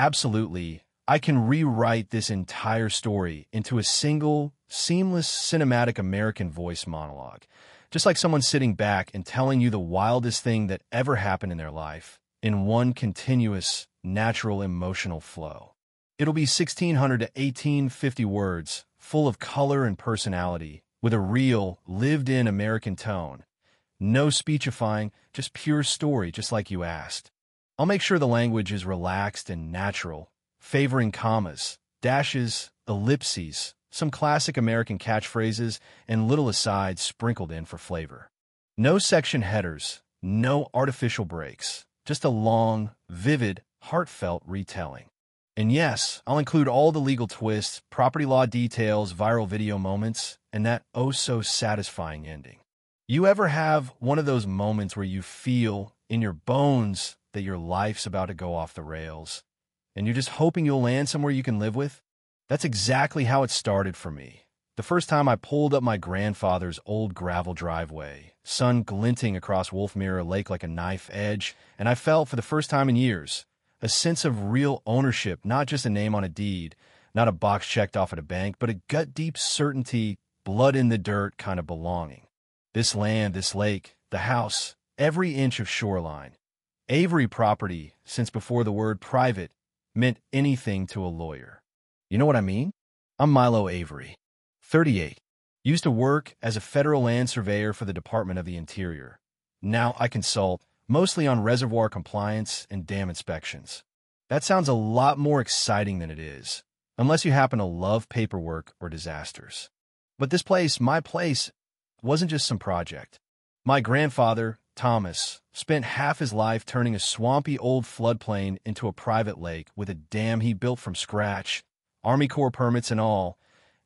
Absolutely. I can rewrite this entire story into a single, seamless, cinematic American voice monologue. Just like someone sitting back and telling you the wildest thing that ever happened in their life in one continuous, natural emotional flow. It'll be 1,600 to 1,850 words, full of color and personality, with a real, lived-in American tone. No speechifying, just pure story, just like you asked. I'll make sure the language is relaxed and natural, favoring commas, dashes, ellipses, some classic American catchphrases, and little asides sprinkled in for flavor. No section headers, no artificial breaks, just a long, vivid, heartfelt retelling. And yes, I'll include all the legal twists, property law details, viral video moments, and that oh-so-satisfying ending. You ever have one of those moments where you feel in your bones that your life's about to go off the rails, and you're just hoping you'll land somewhere you can live with? That's exactly how it started for me. The first time I pulled up my grandfather's old gravel driveway, sun glinting across Wolf Mirror Lake like a knife edge, and I felt, for the first time in years, a sense of real ownership, not just a name on a deed, not a box checked off at a bank, but a gut-deep certainty, blood-in-the-dirt kind of belonging. This land, this lake, the house, every inch of shoreline. Avery property, since before the word private meant anything to a lawyer. You know what I mean? I'm Milo Avery, 38. Used to work as a federal land surveyor for the Department of the Interior. Now I consult, mostly on reservoir compliance and dam inspections. That sounds a lot more exciting than it is, unless you happen to love paperwork or disasters. But this place, my place, wasn't just some project. My grandfather, Thomas, spent half his life turning a swampy old floodplain into a private lake with a dam he built from scratch, Army Corps permits and all,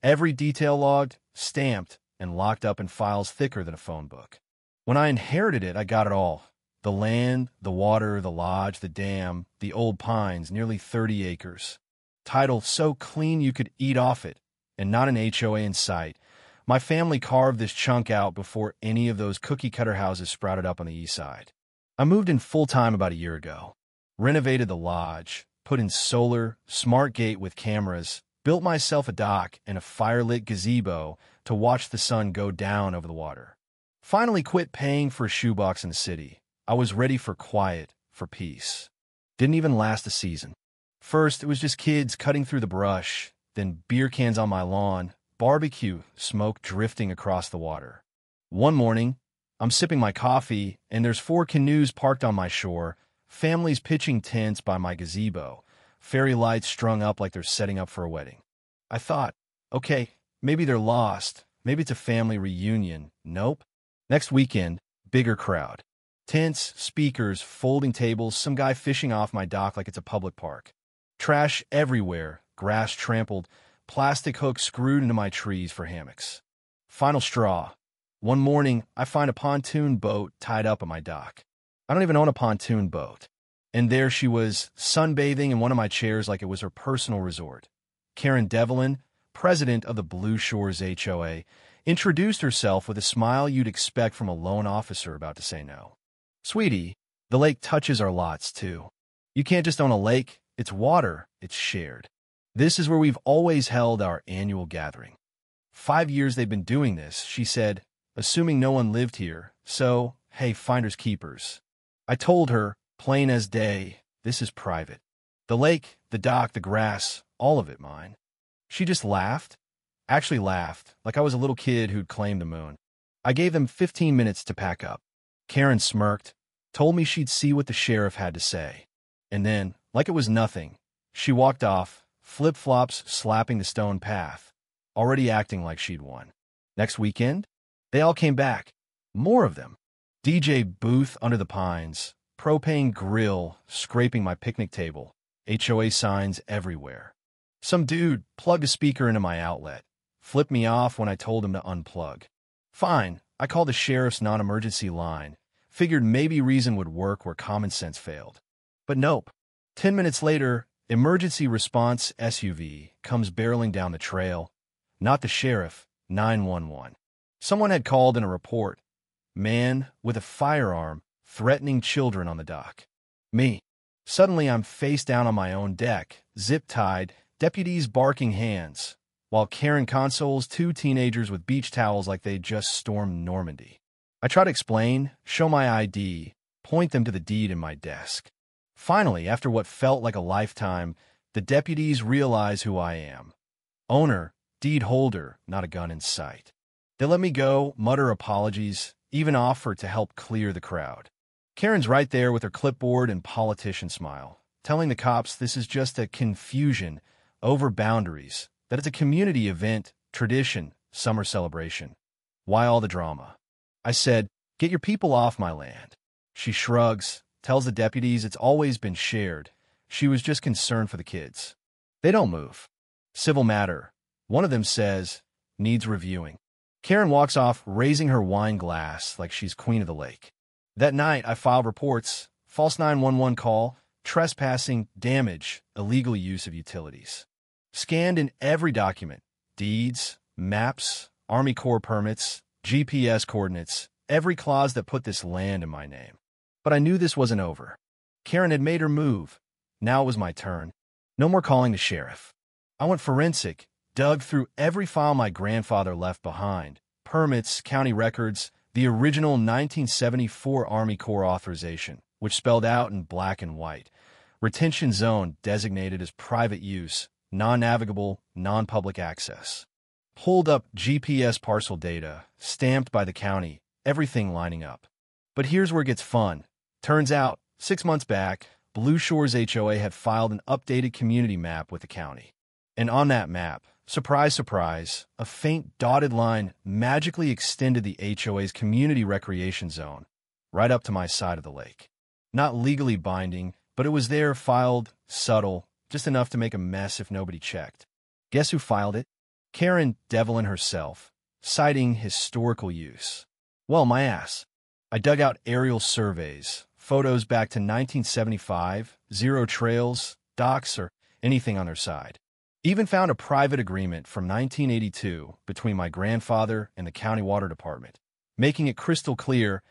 every detail logged, stamped, and locked up in files thicker than a phone book. When I inherited it, I got it all. The land, the water, the lodge, the dam, the old pines, nearly 30 acres. Title so clean you could eat off it, and not an HOA in sight. My family carved this chunk out before any of those cookie-cutter houses sprouted up on the east side. I moved in full-time about a year ago, renovated the lodge, put in solar, smart gate with cameras, built myself a dock and a fire-lit gazebo to watch the sun go down over the water. Finally quit paying for a shoebox in the city. I was ready for quiet, for peace. Didn't even last a season. First, it was just kids cutting through the brush, then beer cans on my lawn, barbecue smoke drifting across the water. One morning, I'm sipping my coffee, and there's 4 canoes parked on my shore, families pitching tents by my gazebo, fairy lights strung up like they're setting up for a wedding. I thought, okay, maybe they're lost. Maybe it's a family reunion. Nope. Next weekend, bigger crowd. Tents, speakers, folding tables, some guy fishing off my dock like it's a public park. Trash everywhere, grass trampled, plastic hooks screwed into my trees for hammocks. Final straw. One morning, I find a pontoon boat tied up on my dock. I don't even own a pontoon boat. And there she was, sunbathing in one of my chairs like it was her personal resort. Karen Devlin, president of the Blue Shores HOA, introduced herself with a smile you'd expect from a loan officer about to say no. Sweetie, the lake touches our lots, too. You can't just own a lake. It's water. It's shared. This is where we've always held our annual gathering. 5 years they've been doing this, she said, assuming no one lived here. So, hey, finders keepers. I told her, plain as day, this is private. The lake, the dock, the grass, all of it mine. She just laughed. Actually laughed, like I was a little kid who'd claimed the moon. I gave them 15 minutes to pack up. Karen smirked, told me she'd see what the sheriff had to say. And then, like it was nothing, she walked off, flip-flops slapping the stone path, already acting like she'd won. Next weekend, they all came back. More of them. DJ booth under the pines, propane grill scraping my picnic table, HOA signs everywhere. Some dude plugged a speaker into my outlet, flipped me off when I told him to unplug. Fine, I called the sheriff's non-emergency line, figured maybe reason would work where common sense failed. But nope. 10 minutes later, emergency response SUV comes barreling down the trail. Not the sheriff, 911. Someone had called in a report. Man with a firearm threatening children on the dock. Me. Suddenly, I'm face down on my own deck, zip-tied, deputies barking hands, while Karen consoles two teenagers with beach towels like they just stormed Normandy. I try to explain, show my ID, point them to the deed in my desk. Finally, after what felt like a lifetime, the deputies realize who I am. Owner, deed holder, not a gun in sight. They let me go, mutter apologies, even offer to help clear the crowd. Karen's right there with her clipboard and politician smile, telling the cops this is just a confusion over boundaries, that it's a community event, tradition, summer celebration. Why all the drama? I said, get your people off my land. She shrugs, tells the deputies it's always been shared. She was just concerned for the kids. They don't move. Civil matter. One of them says, needs reviewing. Karen walks off, raising her wine glass like she's queen of the lake. That night, I filed reports, false 911 call, trespassing, damage, illegal use of utilities. Scanned in every document, deeds, maps, Army Corps permits, GPS coordinates, every clause that put this land in my name. But I knew this wasn't over. Karen had made her move. Now it was my turn. No more calling the sheriff. I went forensic, dug through every file my grandfather left behind, permits, county records, the original 1974 Army Corps authorization, which spelled out in black and white, retention zone designated as private use, non-navigable, non-public access. Pulled up GPS parcel data, stamped by the county, everything lining up. But here's where it gets fun. Turns out, 6 months back, Blue Shores HOA had filed an updated community map with the county. And on that map, surprise, surprise, a faint dotted line magically extended the HOA's community recreation zone, right up to my side of the lake. Not legally binding, but it was there, filed, subtle, just enough to make a mess if nobody checked. Guess who filed it? Karen Devlin herself, citing historical use. Well, my ass. I dug out aerial surveys, photos back to 1975, zero trails, docks, or anything on their side. Even found a private agreement from 1982 between my grandfather and the county water department, making it crystal clear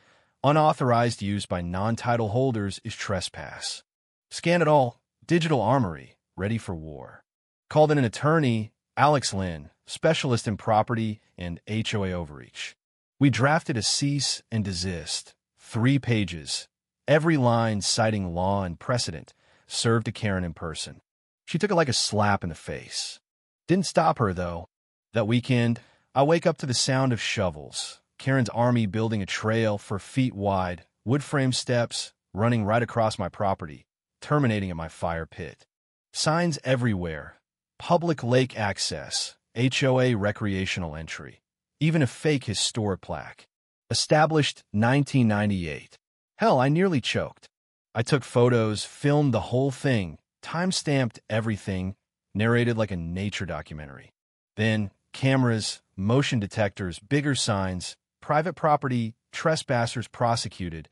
unauthorized use by non-title holders is trespass. Scan it all, digital armory, ready for war. Called in an attorney, Alex Lynn, specialist in property and HOA overreach. We drafted a cease and desist, 3 pages, every line citing law and precedent, served to Karen in person. She took it like a slap in the face. Didn't stop her, though. That weekend, I wake up to the sound of shovels, Karen's army building a trail 4 feet wide, wood frame steps running right across my property, terminating at my fire pit. Signs everywhere. Public lake access, HOA recreational entry. Even a fake historic plaque. Established 1998. Hell, I nearly choked. I took photos, filmed the whole thing, time-stamped everything, narrated like a nature documentary. Then, cameras, motion detectors, bigger signs, private property, trespassers prosecuted,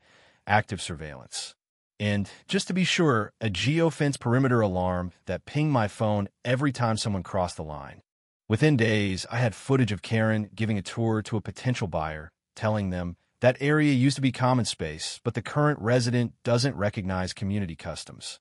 active surveillance. And, just to be sure, a geofence perimeter alarm that pinged my phone every time someone crossed the line. Within days, I had footage of Karen giving a tour to a potential buyer, telling them that area used to be common space, but the current resident doesn't recognize community customs.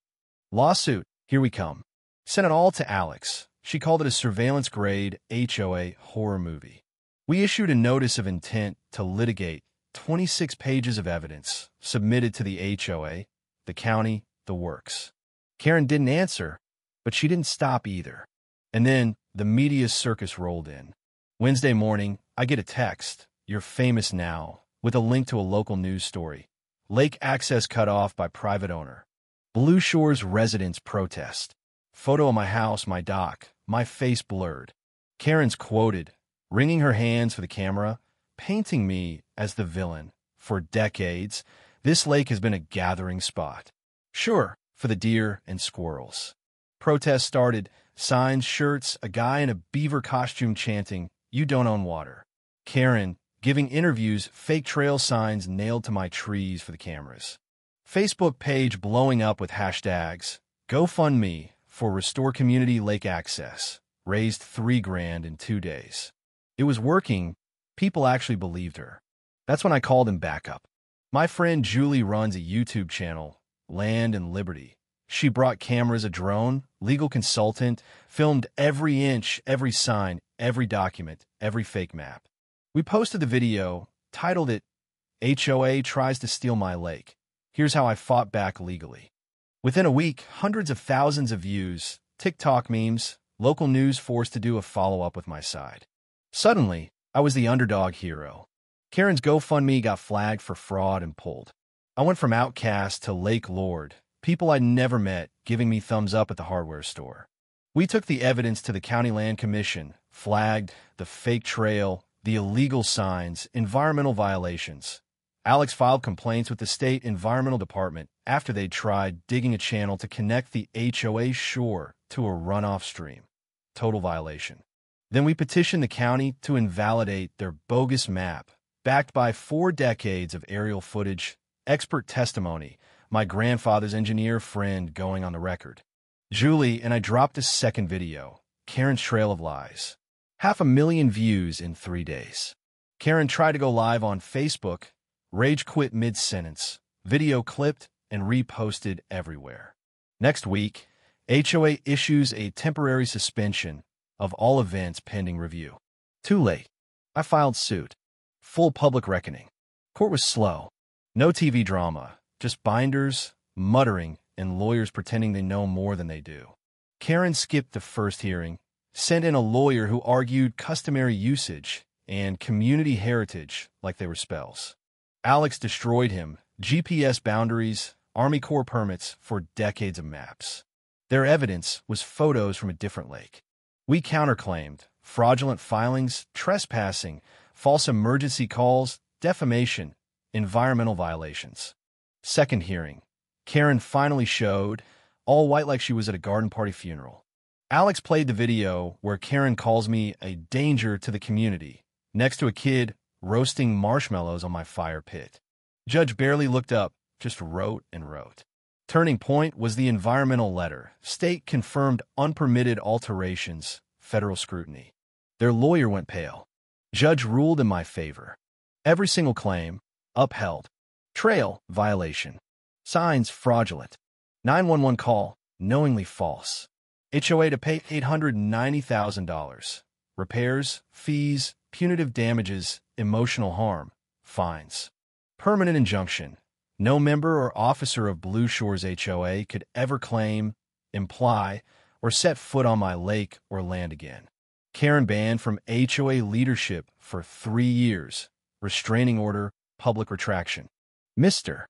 Lawsuit, here we come. Sent it all to Alex. She called it a surveillance-grade HOA horror movie. We issued a notice of intent to litigate, 26 pages of evidence, submitted to the HOA, the county, the works. Karen didn't answer, but she didn't stop either. And then the media circus rolled in. Wednesday morning, I get a text, "You're famous now," with a link to a local news story. Lake access cut off by private owner. Blue Shores residents protest. Photo of my house, my dock, my face blurred. Karen's quoted, wringing her hands for the camera, painting me as the villain. For decades, this lake has been a gathering spot. Sure, for the deer and squirrels. Protests started, signs, shirts, a guy in a beaver costume chanting, "You don't own water." Karen, giving interviews, fake trail signs nailed to my trees for the cameras. Facebook page blowing up with hashtags, GoFundMe for Restore Community Lake Access, raised $3,000 in 2 days. It was working. People actually believed her. That's when I called in backup. My friend Julie runs a YouTube channel, Land and Liberty. She brought cameras, a drone, legal consultant, filmed every inch, every sign, every document, every fake map. We posted the video, titled it, HOA Tries to Steal My Lake. Here's how I fought back legally. Within a week, hundreds of thousands of views, TikTok memes, local news forced to do a follow-up with my side. Suddenly, I was the underdog hero. Karen's GoFundMe got flagged for fraud and pulled. I went from outcast to lake lord, people I'd never met giving me thumbs up at the hardware store. We took the evidence to the County Land Commission, flagged the fake trail, the illegal signs, environmental violations. Alex filed complaints with the state environmental department after they'd tried digging a channel to connect the HOA shore to a runoff stream. Total violation. Then we petitioned the county to invalidate their bogus map, backed by 4 decades of aerial footage, expert testimony, my grandfather's engineer friend going on the record. Julie and I dropped a second video, Karen's Trail of Lies. 500,000 views in 3 days. Karen tried to go live on Facebook, rage quit mid-sentence, video clipped and reposted everywhere. Next week, HOA issues a temporary suspension of all events pending review. Too late. I filed suit. Full public reckoning. Court was slow. No TV drama, just binders, muttering, and lawyers pretending they know more than they do. Karen skipped the first hearing, sent in a lawyer who argued customary usage and community heritage like they were spells. Alex destroyed him, GPS boundaries, Army Corps permits for decades of maps. Their evidence was photos from a different lake. We counterclaimed fraudulent filings, trespassing, false emergency calls, defamation, environmental violations. Second hearing. Karen finally showed, all white like she was at a garden party funeral. Alex played the video where Karen calls me a danger to the community, next to a kid roasting marshmallows on my fire pit. Judge barely looked up, just wrote and wrote. Turning point was the environmental letter. State confirmed unpermitted alterations, federal scrutiny. Their lawyer went pale. Judge ruled in my favor. Every single claim, upheld. Trail, violation. Signs, fraudulent. 911 call, knowingly false. HOA to pay $890,000. Repairs, fees, punitive damages, emotional harm, fines. Permanent injunction. No member or officer of Blue Shores HOA could ever claim, imply, or set foot on my lake or land again. Karen banned from HOA leadership for 3 years. Restraining order, public retraction. Mr.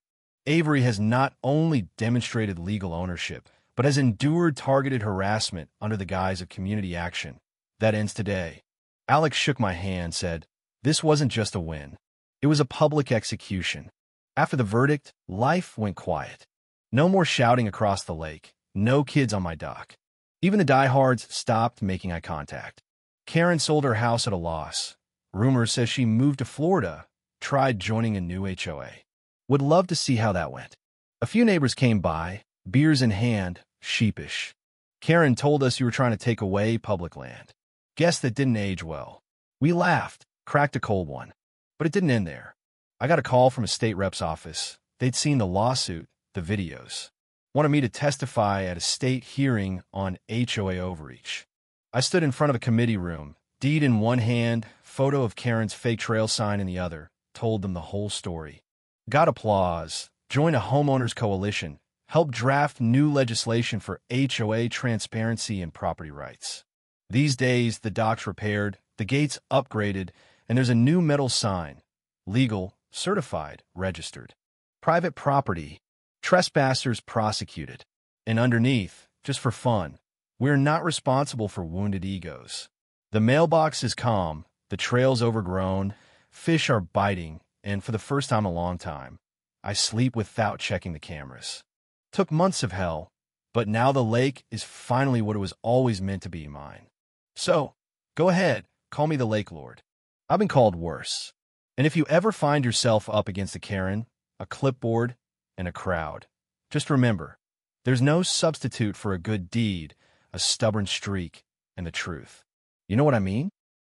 Avery has not only demonstrated legal ownership, but has endured targeted harassment under the guise of community action. That ends today. Alex shook my hand, said, "This wasn't just a win. It was a public execution." After the verdict, life went quiet. No more shouting across the lake. No kids on my dock. Even the diehards stopped making eye contact. Karen sold her house at a loss. Rumor says she moved to Florida, tried joining a new HOA. Would love to see how that went. A few neighbors came by, beers in hand, sheepish. Karen told us you were trying to take away public land. Guess that didn't age well. We laughed, cracked a cold one. But it didn't end there. I got a call from a state rep's office. They'd seen the lawsuit, the videos. Wanted me to testify at a state hearing on HOA overreach. I stood in front of a committee room, deed in one hand, photo of Karen's fake trail sign in the other, told them the whole story. Got applause, joined a homeowners coalition, helped draft new legislation for HOA transparency and property rights. These days, the dock's repaired, the gates upgraded, and there's a new metal sign. Legal, certified, registered. Private property, trespassers prosecuted. And underneath, just for fun, we're not responsible for wounded egos. The mailbox is calm, the trail's overgrown, fish are biting, and for the first time in a long time, I sleep without checking the cameras. Took months of hell, but now the lake is finally what it was always meant to be, mine. So, go ahead, call me the Lake Lord. I've been called worse. And if you ever find yourself up against a Karen, a clipboard, and a crowd, just remember, there's no substitute for a good deed, a stubborn streak, and the truth. You know what I mean?